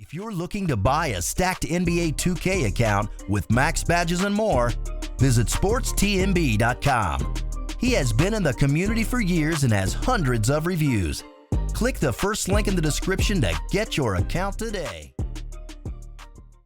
If you're looking to buy a stacked NBA 2K account with max badges and more, visit sportstnb.com. He has been in the community for years and has hundreds of reviews. Click the first link in the description to get your account today.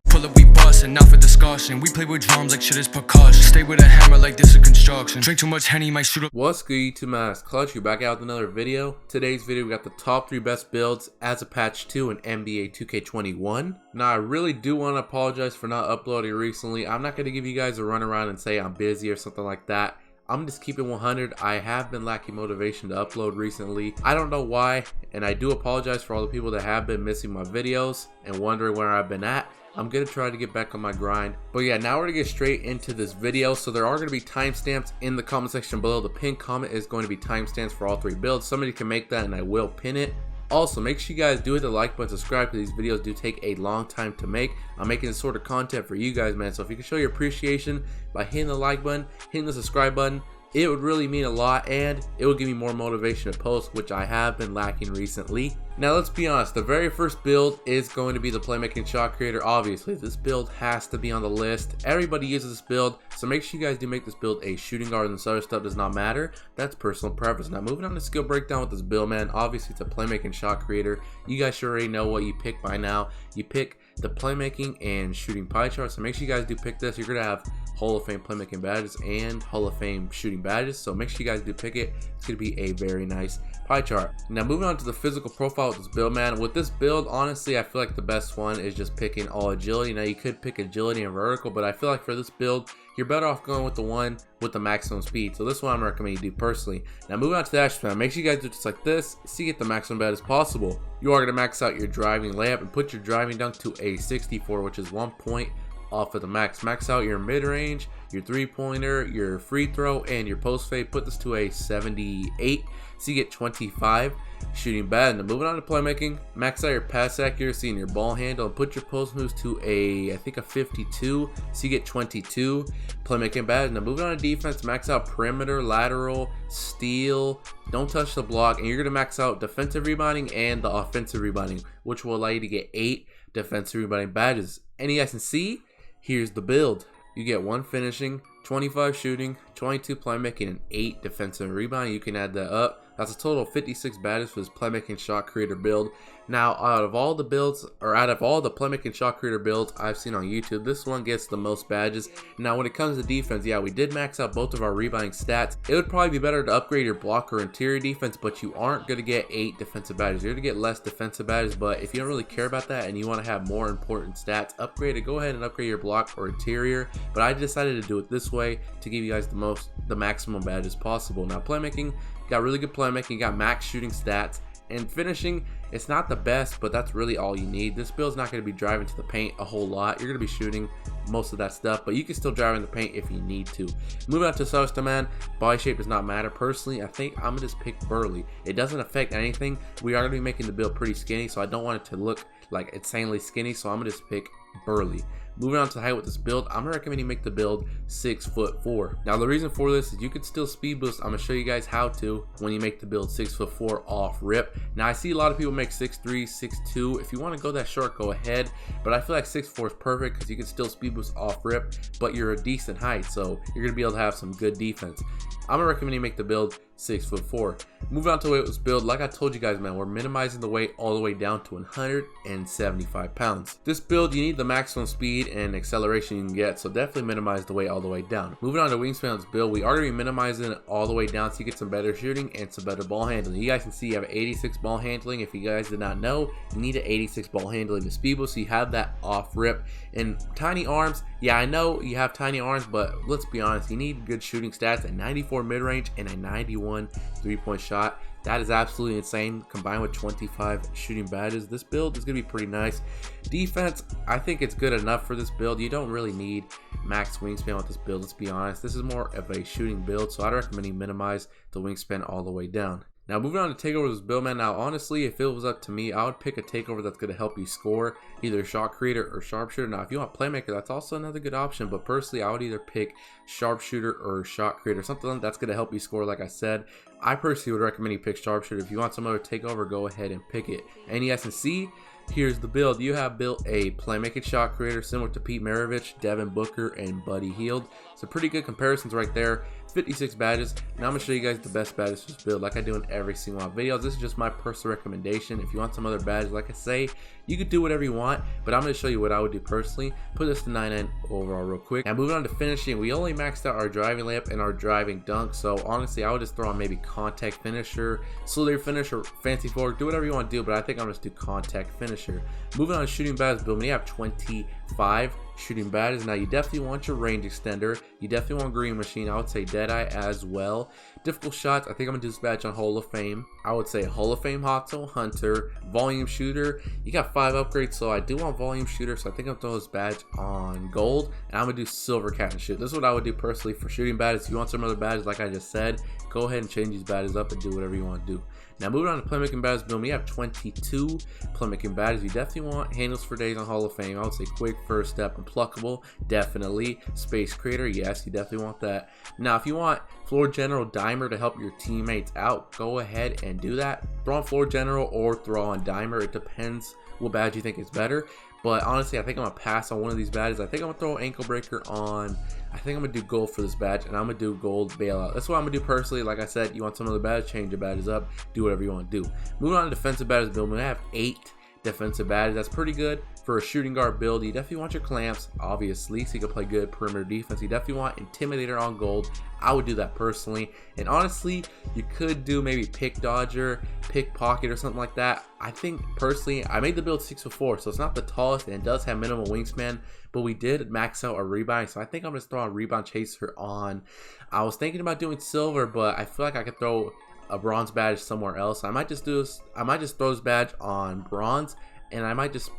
Pull up, we bustin', not for discussion. We play with drums like shit is percussion. Stay with a hammer like this is construction. Drink too much Henny, might shoot up. What's good, YouTube? Mascot, you're back out with another video. Today's video, we got the top 3 best builds as a patch 2 in NBA 2K21. Now, I really do want to apologize for not uploading recently. I'm not going to give you guys a run around and say I'm busy or something like that. I'm just keeping 100. I have been lacking motivation to upload recently. I don't know why, and I do apologize for all the people that have been missing my videos and wondering where I've been at. I'm gonna try to get back on my grind. But yeah, now we're gonna get straight into this video. So there are gonna be timestamps in the comment section below. The pinned comment is going to be timestamps for all 3 builds. Somebody can make that and I will pin it. Also, make sure you guys do hit the like button, subscribe, because these videos do take a long time to make. I'm making this sort of content for you guys, man. So if you can show your appreciation by hitting the like button, hitting the subscribe button, it would really mean a lot, and it will give me more motivation to post, which I have been lacking recently. Now let's be honest, the very first build is going to be the Playmaking shot creator. Obviously, this build has to be on the list. Everybody uses this build, so make sure you guys do make this build a shooting guard, and this other stuff does not matter. That's personal preference. Now moving on to skill breakdown with this build, man. Obviously, it's a Playmaking shot creator. You guys should already know what you pick by now. You pick the Playmaking and shooting pie chart, so make sure you guys do pick this. You're gonna have Hall of Fame Playmaking badges and Hall of Fame shooting badges, so make sure you guys do pick it. It's gonna be a very nice pie chart. Now moving on to the physical profile with this build, man. With this build, honestly, I feel like the best one is just picking all agility. Now you could pick agility and vertical, but I feel like for this build, you're better off going with the one with the maximum speed. So this one I'm recommending you do personally. Now moving on to the action plan, make sure you guys do just like this, so you get the maximum bad as possible. You are gonna max out your driving layup and put your driving dunk to a 64, which is 1 point off of the max. Max out your mid-range, your 3-pointer, your free throw, and your post fade. Put this to a 78, so you get 25 shooting bad. Now moving on to playmaking, max out your pass accuracy and your ball handle, and put your post moves to a, I think, a 52, so you get 22 playmaking bad. Now moving on to defense, max out perimeter, lateral, steal, don't touch the block, and you're gonna max out defensive rebounding and the offensive rebounding, which will allow you to get 8 defensive rebounding badges. And you guys can see, here's the build. You get 1 finishing, 25 shooting, 22 playmaking, and 8 defensive rebounding. You can add that up. That's a total of 56 badges for this Playmaking shot creator build. Now, out of all the builds, or out of all the Playmaking shot creator builds I've seen on YouTube, this one gets the most badges. Now, when it comes to defense, yeah, we did max out both of our rebounding stats. It would probably be better to upgrade your block or interior defense, but you aren't going to get 8 defensive badges. You're going to get less defensive badges, but if you don't really care about that and you want to have more important stats upgraded, go ahead and upgrade your block or interior. But I decided to do it this way to give you guys the maximum badges possible. Now, playmaking, got really good playmaking, got max shooting stats, and finishing, it's not the best, but that's really all you need. This build's not going to be driving to the paint a whole lot. You're going to be shooting most of that stuff, but you can still drive in the paint if you need to. Moving on to substance, man, body shape does not matter. Personally, I think I'm going to just pick burly. It doesn't affect anything. We are going to be making the build pretty skinny, so I don't want it to look like insanely skinny, so I'm going to just pick burly. Moving on to the height with this build, I'm recommending you make the build 6'4". Now the reason for this is you could still speed boost. I'm gonna show you guys how to when you make the build 6'4" off rip. Now I see a lot of people make 6'3", 6'2". If you want to go that short, go ahead. But I feel like 6'4" is perfect because you can still speed boost off rip, but you're a decent height, so you're gonna be able to have some good defense. I'm gonna recommend you make the build 6'4". Moving on to the weight with this build, like I told you guys, man, we're minimizing the weight all the way down to 175 pounds. This build, you need the maximum speed and acceleration you can get, so definitely minimize the weight all the way down. Moving on to wingspan with this build, we are going to be minimizing it all the way down so you get some better shooting and some better ball handling. You guys can see you have 86 ball handling. If you guys did not know, you need an 86 ball handling to speed boost, so you have that off rip. And tiny arms, yeah, I know you have tiny arms, but let's be honest, you need good shooting stats at 94 mid-range and a 91 3-point shot. That is absolutely insane. Combined with 25 shooting badges, this build is going to be pretty nice. Defense, I think it's good enough for this build. You don't really need max wingspan with this build, let's be honest. This is more of a shooting build, so I'd recommend you minimize the wingspan all the way down. Now moving on to takeover with this build, man. Now honestly, if it was up to me, I would pick a takeover that's going to help you score, either shot creator or sharpshooter. Now if you want playmaker, that's also another good option, but personally I would either pick sharpshooter or shot creator, something that's going to help you score. Like I said, I personally would recommend you pick sharpshooter. If you want some other takeover, go ahead and pick it. And you guys can see Here's the build. You have built a playmaking shot creator similar to Pete Maravich, Devin Booker, and Buddy Hield. So pretty good comparisons right there. 56 badges. Now I'm gonna show you guys the best badges for this build, like I do in every single one of my videos. This is just my personal recommendation. If you want some other badges, like I say, you could do whatever you want, but I'm gonna show you what I would do personally. Put this to 99 overall real quick. Now moving on to finishing, we only maxed out our driving layup and our driving dunk. So honestly, I would just throw on maybe contact finisher, slither finisher, fancy forward, do whatever you want to do, but I think I'm just do contact finisher. Moving on to shooting badges build, we have 25 shooting badges. Now you definitely want your range extender, you definitely want green machine, I would say Deadeye as well. Difficult shots, I think I'm gonna do this badge on Hall of Fame. I would say Hall of Fame Hotzo, Hunter, volume shooter. You got 5 upgrades, so I do want volume shooter, so I think I'm gonna throw this badge on gold, and I'm gonna do silver cat and shoot. This is what I would do personally for shooting badges. If you want some other badges, like I just said, go ahead and change these badges up and do whatever you want to do. Now moving on to playmaking badges build, we have 22 playmaking badges. You definitely want handles for days on Hall of Fame. I would say quick, first step, and pluckable, definitely. Space creator, yes, you definitely want that. Now if you want floor general dimer to help your teammates out, go ahead and do that. Throw on floor general or throw on dimer, it depends what badge you think is better. But honestly, I think I'm gonna pass on one of these badges. I think I'm gonna throw ankle breaker on. I think I'm gonna do gold for this badge, and I'm gonna do gold bailout. That's what I'm gonna do personally. Like I said, you want some other badge, change your badges up, do whatever you want to do. Moving on to defensive badges build, we have 8 defensive badges. That's pretty good for a shooting guard build. You definitely want your clamps, obviously, so you can play good perimeter defense. You definitely want intimidator on gold. I would do that personally. And honestly, you could do maybe pick dodger, pickpocket, or something like that. I think personally, I made the build 6'4", so it's not the tallest, and it does have minimal wingspan, but we did max out our rebound, so I think I'm just throwing a rebound chaser on. I was thinking about doing silver, but I feel like I could throw a bronze badge somewhere else. I might just do this. I might just throw this badge on bronze, and I might just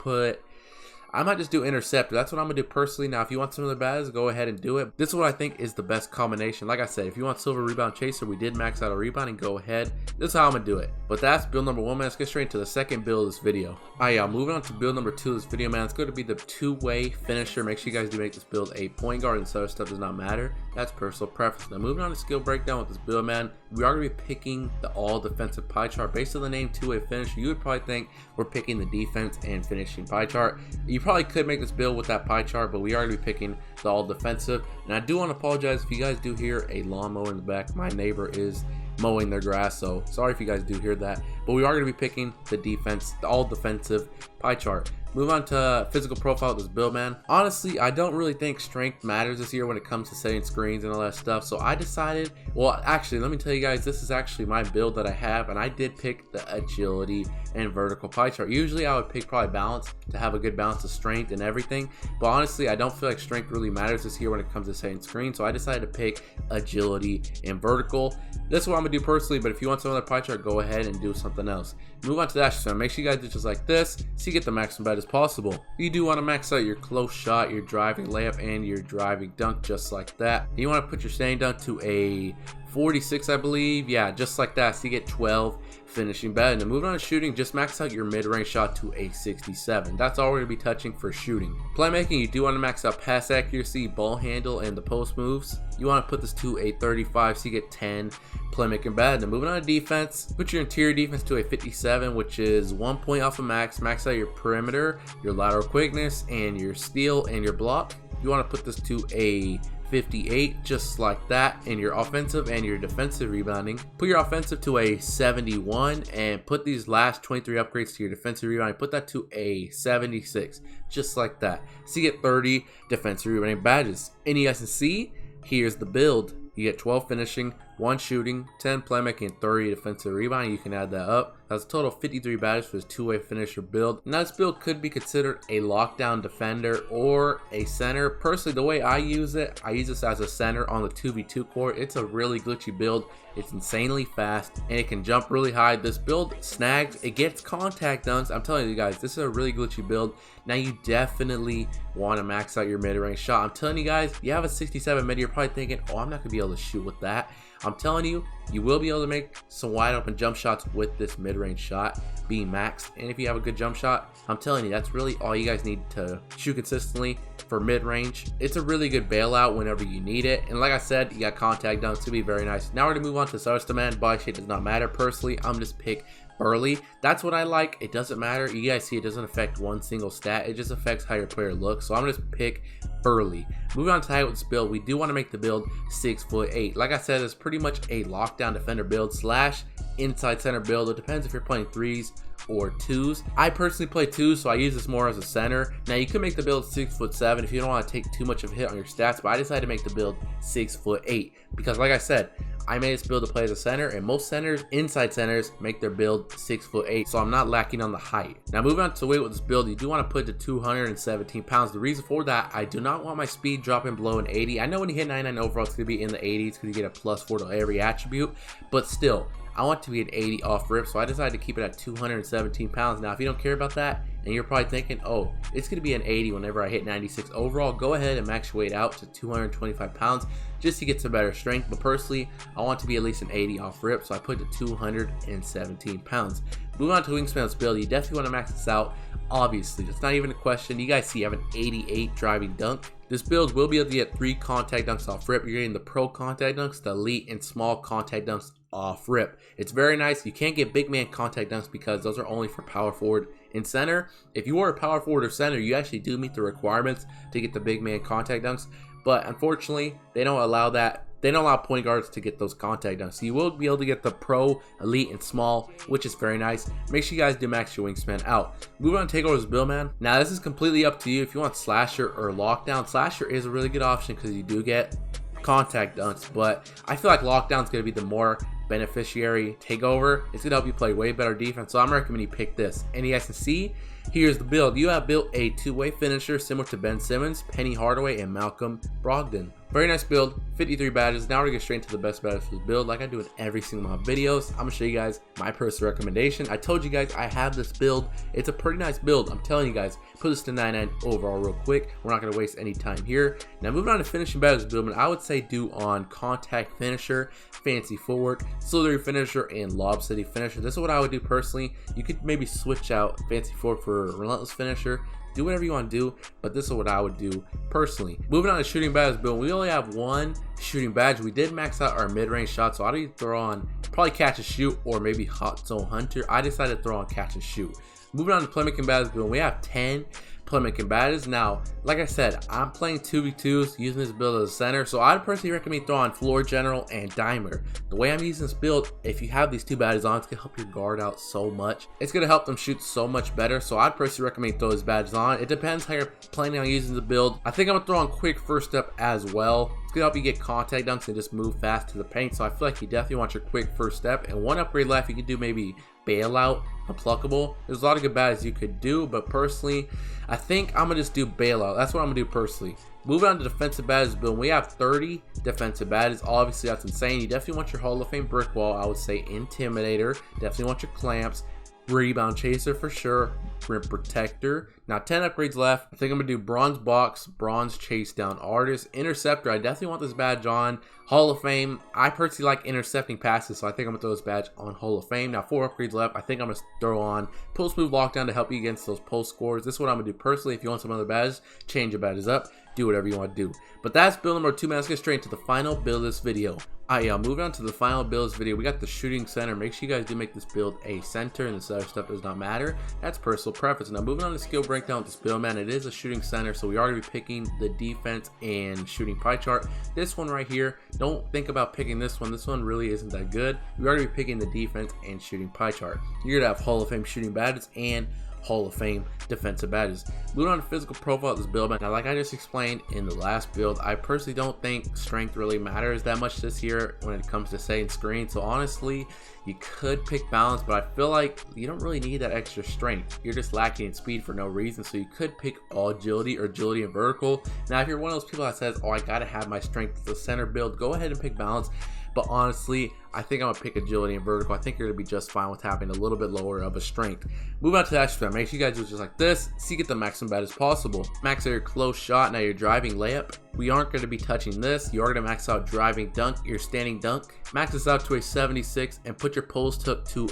do interceptor. That's what I'm gonna do personally. Now if you want some other badges, go ahead and do it. This is what I think is the best combination. Like I said, if you want silver rebound chaser, we did max out a rebound, and go ahead. This is how I'm gonna do it. But that's build number 1, man. Let's get straight into the second build of this video. Alright, y'all, moving on to build number 2 of this video, man. It's going to be the two-way finisher. Make sure you guys do make this build a point guard, and so stuff does not matter. That's personal preference. Now moving on to skill breakdown with this build, man, we are going to be picking the all defensive pie chart. Based on the name two-way finisher, you would probably think we're picking the defense and finishing pie chart. You probably could make this build with that pie chart, but we are going to be picking the all defensive. And I do want to apologize if you guys do hear a lawnmower in the back. My neighbor is mowing their grass, so sorry if you guys do hear that, but we are going to be picking the defense, the all defensive pie chart. Move on to physical profile of this build, man. Honestly, I don't really think strength matters this year when it comes to setting screens and all that stuff, so I decided, well, actually, let me tell you guys, this is actually my build that I have, and I did pick the agility and vertical pie chart. Usually I would pick probably balance to have a good balance of strength and everything, but honestly, I don't feel like strength really matters this year when it comes to setting screens, so I decided to pick agility and vertical. This is what I'm gonna do personally, but if you want some other pie chart, go ahead and do something else. Move on to that, so make sure you guys do just like this, so you get the maximum bet as possible. You do want to max out your close shot, your driving layup, and your driving dunk just like that. You want to put your standing dunk to a 46, I believe. Yeah, just like that, so you get 12 finishing bet. And then moving on to shooting, just max out your mid-range shot to a 67. That's all we're going to be touching for shooting. Playmaking, you do want to max out pass accuracy, ball handle, and the post moves. You want to put this to a 35, so you get 10 playmaking bet. And then moving on to defense, put your interior defense to a 57, which is 1 point off of max. Max out your perimeter, your lateral quickness, and your steal and your block. You want to put this to a 58, just like that, in your offensive and your defensive rebounding. Put your offensive to a 71 and put these last 23 upgrades to your defensive rebounding. Put that to a 76, just like that. So you get 30 defensive rebounding badges. And you guys can see, here's the build. You get 12 finishing, 1 shooting, 10 playmaking, and 30 defensive rebounding. You can add that up. That's a total of 53 badges for this two-way finisher build. Now this build could be considered a lockdown defender or a center. Personally, the way I use it, I use this as a center on the 2v2 court. It's a really glitchy build. It's insanely fast, and it can jump really high. This build snags, it gets contact dunks. I'm telling you guys, this is a really glitchy build. Now you definitely want to max out your mid-range shot. I'm telling you guys, you have a 67 mid, you're probably thinking, oh, I'm not going to be able to shoot with that. I'm telling you, you will be able to make some wide open jump shots with this mid-range shot being maxed. And if you have a good jump shot, I'm telling you, that's really all you guys need to shoot consistently for mid-range. It's a really good bailout whenever you need it. And like I said, you got contact dunks to be very nice. Now we're going to move on to Sarsta, man. Body shape does not matter. Personally, I'm just pick burly. That's what I like. It doesn't matter. You guys see it doesn't affect one single stat. It just affects how your player looks. So I'm gonna just pick burly. Moving on to height with this build, we do want to make the build 6'8". Like I said, it's pretty much a lockdown defender build slash inside center build. It depends if you're playing 3s or 2s. I personally play 2s, so I use this more as a center. Now you could make the build 6'7" if you don't want to take too much of a hit on your stats, but I decided to make the build 6'8" because like I said, I made this build to play as a center, and most centers, inside centers, make their build 6'8", so I'm not lacking on the height. Now moving on to weight with this build, you do want to put it to 217 pounds. The reason for that, I do not want my speed dropping below an 80. I know when you hit 99 overall, it's going to be in the 80s because you get a +4 to every attribute, but still, I want to be an 80 off rip, so I decided to keep it at 217 pounds. Now, if you don't care about that, and you're probably thinking, oh, it's going to be an 80 whenever I hit 96 overall, go ahead and max your weight out to 225 pounds just to get some better strength. But personally, I want to be at least an 80 off rip, so I put it to 217 pounds. Moving on to wingspan build, you definitely want to max this out. Obviously, that's not even a question. You guys see I have an 88 driving dunk. This build will be able to get 3 contact dunks off rip. You're getting the pro contact dunks, the elite, and small contact dunks off rip. It's very nice. You can't get big man contact dunks because those are only for power forward and center. If you are a power forward or center, you actually do meet the requirements to get the big man contact dunks, but unfortunately they don't allow that. They don't allow point guards to get those contact dunks. So you will be able to get the pro, elite, and small, which is very nice. Make sure you guys do max your wingspan out. Moving on to take over this build, man. Now this is completely up to you. If you want slasher or lockdown, slasher is a really good option because you do get contact dunks, but I feel like lockdown is going to be the more beneficiary takeover. It's gonna help you play way better defense, so I'm recommending you pick this. And you guys can see here's the build. You have built a two-way finisher similar to Ben Simmons, Penny Hardaway, and Malcolm Brogdon. Very nice build, 53 badges. Now we're gonna get straight into the best badges for this build. Like I do in every single one of my videos, I'm gonna show you guys my personal recommendation. I told you guys I have this build. It's a pretty nice build. I'm telling you guys, put this to 99 overall real quick. We're not gonna waste any time here. Now moving on to finishing badges build, I would say do on contact finisher, fancy footwork, slithery finisher, and lob city finisher. This is what I would do personally. You could maybe switch out fancy footwork for relentless finisher. Do whatever you want to do, but this is what I would do personally. Moving on to shooting badges build, we only have one shooting badge. We did max out our mid-range shot, so I'd either throw on probably catch and shoot or maybe hot zone hunter. I decided to throw on catch and shoot. Moving on to playmaking badges build, we have 10 playmaking badges. Now, like I said, I'm playing 2v2s using this build as a center, so I'd personally recommend throwing on floor general and dimer. The way I'm using this build, if you have these two badges on, it's gonna help your guard out so much. It's gonna help them shoot so much better, so I'd personally recommend throw those badges on. It depends how you're planning on using the build. I think I'm gonna throw on quick first step as well. It's gonna help you get contact dunks and just move fast to the paint, so I feel like you definitely want your quick first step. And one upgrade left, you could do maybe bailout, unpluckable. There's a lot of good badges you could do, but personally, I think I'm gonna just do bailout. That's what I'm gonna do personally. Moving on to defensive badges build, we have 30 defensive badges. Obviously, that's insane. You definitely want your Hall of Fame brick wall. I would say intimidator. Definitely want your clamps. Rebound chaser for sure. Rim protector. Now 10 upgrades left. I think I'm gonna do bronze box, bronze chase down artist, interceptor. I definitely want this badge on. Hall of Fame. I personally like intercepting passes, so I think I'm gonna throw this badge on Hall of Fame. Now 4 upgrades left. I think I'm gonna throw on post move lockdown to help you against those post scores. This is what I'm gonna do personally. If you want some other badges, change your badges up. Do whatever you want to do. But that's build number 2, man. Let's get straight into the final build of this video. Alright, y'all, moving on to the final build of this video. We got the shooting center. Make sure you guys do make this build a center, and this other stuff does not matter. That's personal preference. Now moving on to skill breakdown with this build, man. It is a shooting center, so we are going to be picking the defense and shooting pie chart. This one right here, don't think about picking this one. This one really isn't that good. We are going to be picking the defense and shooting pie chart. You're going to have Hall of Fame shooting badges and Hall of Fame defensive badges. Moving on to physical profile of this build, man. Now, like I just explained in the last build, I personally don't think strength really matters that much this year when it comes to setting screen. So honestly, you could pick balance, but I feel like you don't really need that extra strength. You're just lacking in speed for no reason. So you could pick all agility or agility and vertical. Now, if you're one of those people that says, oh, I gotta have my strength as a center build, go ahead and pick balance. But honestly, I think I'm gonna pick agility and vertical. I think you're gonna be just fine with having a little bit lower of a strength. Move on to the action plan. Make sure you guys do it just like this, so you get the maximum badges possible. Max out your close shot. Now your driving layup, we aren't gonna be touching this. You are gonna max out driving dunk, your standing dunk. Max this out to a 76 and put your post hook to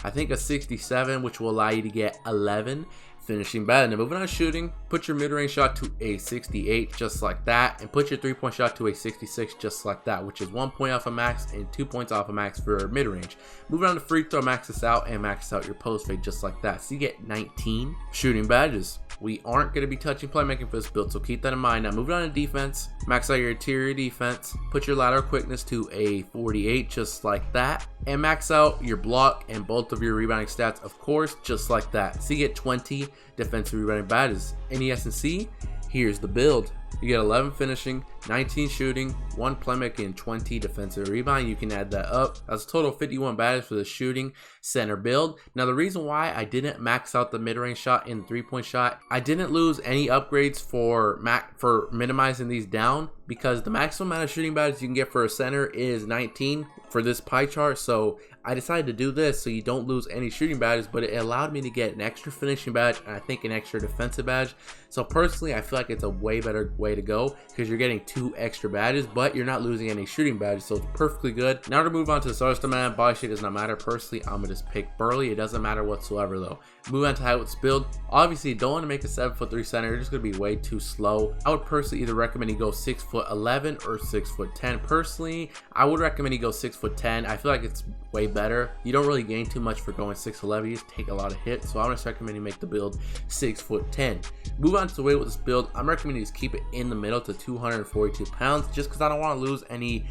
I think a 67, which will allow you to get 11 finishing bad. Now moving on to shooting, put put your mid-range shot to a 68 just like that, and put your 3-point shot to a 66 just like that, which is 1 point off of max and 2 points off of max for mid-range. Moving on to free throw, max this out and max out your post fade just like that. So you get 19 shooting badges. We aren't going to be touching playmaking for this build, so keep that in mind. Now moving on to defense, max out your interior defense, put your lateral quickness to a 48 just like that, and max out your block and both of your rebounding stats, of course, just like that. So you get 20 defensive rebounding badges. Any S&C, here's the build. You get 11 finishing, 19 shooting, 1 playmaking, and 20 defensive rebound. You can add that up. That's a total of 51 badges for the shooting center build. Now the reason why I didn't max out the mid-range shot and 3-point shot, I didn't lose any upgrades for minimizing these down, because the maximum amount of shooting badges you can get for a center is 19 for this pie chart. So I decided to do this so you don't lose any shooting badges, but it allowed me to get an extra finishing badge and I think an extra defensive badge. So personally, I feel like it's a way better way to go, because you're getting 2 extra badges, but you're not losing any shooting badges, so it's perfectly good. Now to move on to the starters demand, body shape does not matter. Personally, I'm gonna just pick Burley. It doesn't matter whatsoever though. Move on to height with this build. Obviously, you don't want to make a 7'3" center. You're just gonna be way too slow. I would personally either recommend you go 6'11" or 6'10". Personally, I would recommend you go 6'10". I feel like it's way better. You don't really gain too much for going 6'11". You just take a lot of hits. So I'm gonna recommend you make the build 6'10". Move on to the weight with this build. I'm recommending you just keep it in the middle to 242 pounds, just because I don't want to lose any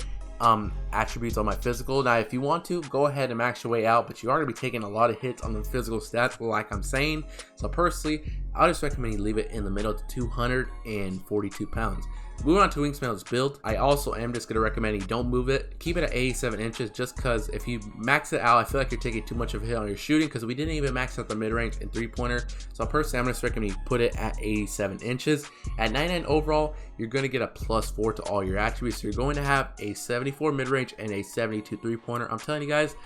attributes on my physical. Now if you want to, go ahead and max your weight out, but you are going to be taking a lot of hits on the physical stats like I'm saying. So personally, I just recommend you leave it in the middle to 242 pounds. Moving on to wingspan of this build, I also am just going to recommend you don't move it. Keep it at 87 inches, just because if you max it out, I feel like you're taking too much of a hit on your shooting, because we didn't even max out the mid-range and 3-pointer. So personally, I'm going to recommend you put it at 87 inches. At 99 overall, you're going to get a +4 to all your attributes. So you're going to have a 74 mid-range and a 72 3-pointer. I'm telling you guys,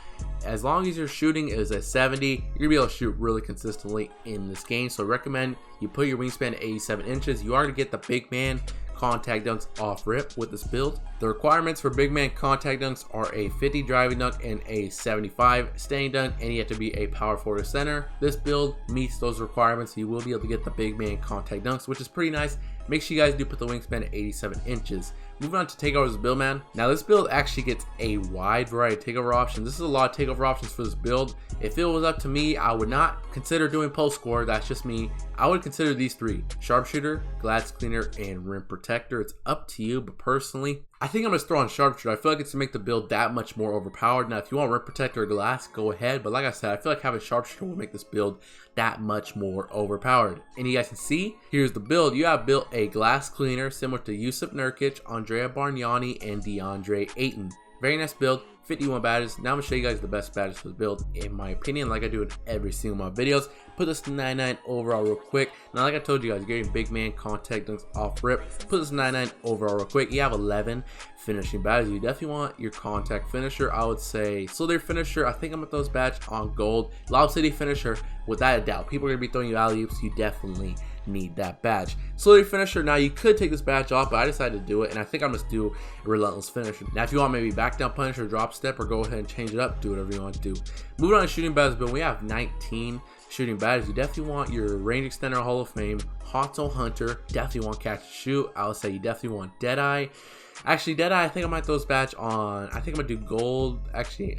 as long as your shooting is at 70, you're going to be able to shoot really consistently in this game. So I recommend you put your wingspan at 87 inches. You are going to get the big man contact dunks off rip with this build. The requirements for big man contact dunks are a 50 driving dunk and a 75 standing dunk, and you have to be a power forward center. This build meets those requirements, so you will be able to get the big man contact dunks, which is pretty nice. Make sure you guys do put the wingspan at 87 inches. Moving on to takeovers build, man. Now this build actually gets a wide variety of takeover options. This is a lot of takeover options for this build. If it was up to me, I would not consider doing post score. That's just me. I would consider these 3: sharpshooter, glass cleaner, and rim protector. It's up to you, but personally, I think I'm going to throw on sharpshooter. I feel like it's to make the build that much more overpowered. Now, if you want rim protector or glass, go ahead. But like I said, I feel like having sharpshooter will make this build that much more overpowered. And you guys can see, here's the build. You have built a glass cleaner similar to Yusuf Nurkic, Andrea Bargnani, and DeAndre Ayton. Very nice build. 51 badges. Now I'm going to show you guys the best badges for the build, in my opinion, like I do in every single one of my videos. Put this to 99 overall real quick. Now, like I told you guys, you're getting big man contact dunks off rip. Put this to 99 overall real quick. You have 11 finishing badges. You definitely want your contact finisher. I would say Solidarity finisher. I think I'm going to throw this badge on gold. Lob City finisher, without a doubt. People are going to be throwing you alley-oops. You definitely need that badge. Solidarity finisher. Now you could take this badge off, but I decided to do it, and I think I'm just do a relentless finisher. Now if you want maybe back down punish or drop step, or go ahead and change it up, do whatever you want to do. Moving on to shooting badges, but we have 19 shooting badges. You definitely want your range extender Hall of Fame, Hot Zone Hunter, definitely want catch and shoot. I would say you definitely want Deadeye. Actually, Deadeye, I think I might throw this badge on. I think I'm gonna do gold. Actually,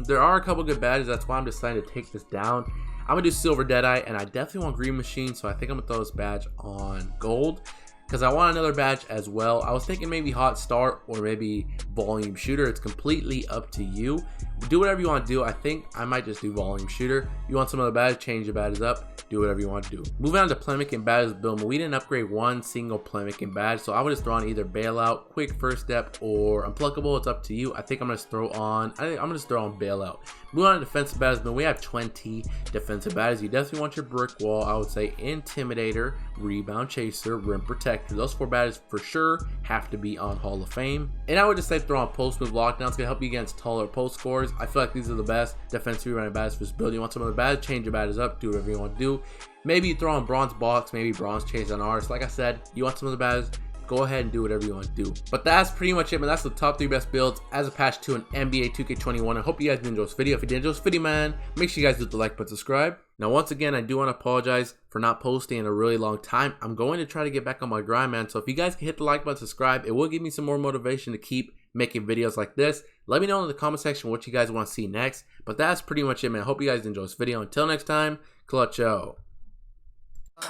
there are a couple good badges. That's why I'm deciding to take this down. I'm gonna do silver Deadeye, and I definitely want green machine, so I think I'm gonna throw this badge on gold, because I want another badge as well. I was thinking maybe hot start or maybe volume shooter. It's completely up to you. Do whatever you want to do. I think I might just do volume shooter. You want some other badge, change the badges up, do whatever you want to do. Moving on to Playmaking badges build. We didn't upgrade one single Playmaking badge, so I would just throw on either bailout, quick first step, or unpluckable. It's up to you. I think I'm gonna throw on bailout. Moving on to defensive badges build. We have 20 defensive badges. You definitely want your brick wall. I would say intimidator, rebound chaser, rim protector. Those 4 badges for sure have to be on Hall of Fame. And I would just say throw on post move lockdown. It's gonna help you against taller post scores. I feel like these are the best defensive rebounding badges for this build. You want some other badges, change your badges up, do whatever you want to do. Maybe you throw on bronze box, maybe bronze chase on ours. Like I said, you want some other badges, go ahead and do whatever you want to do. But that's pretty much it, man. That's the top 3 best builds as a patch 2 in NBA 2K21. I hope you guys did enjoy this video. If you did enjoy this video, man, make sure you guys hit the like button, subscribe. Now, once again, I do want to apologize for not posting in a really long time. I'm going to try to get back on my grind, man. So if you guys can hit the like button, subscribe, it will give me some more motivation to keep making videos like this. Let me know in the comment section what you guys want to see next. But that's pretty much it, man. Hope you guys enjoy this video. Until next time, clutcho.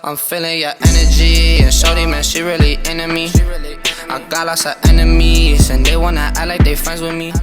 I'm feeling your energy, and shorty, man, she really into me. I got lots of enemies, and they wanna act like they friends with me.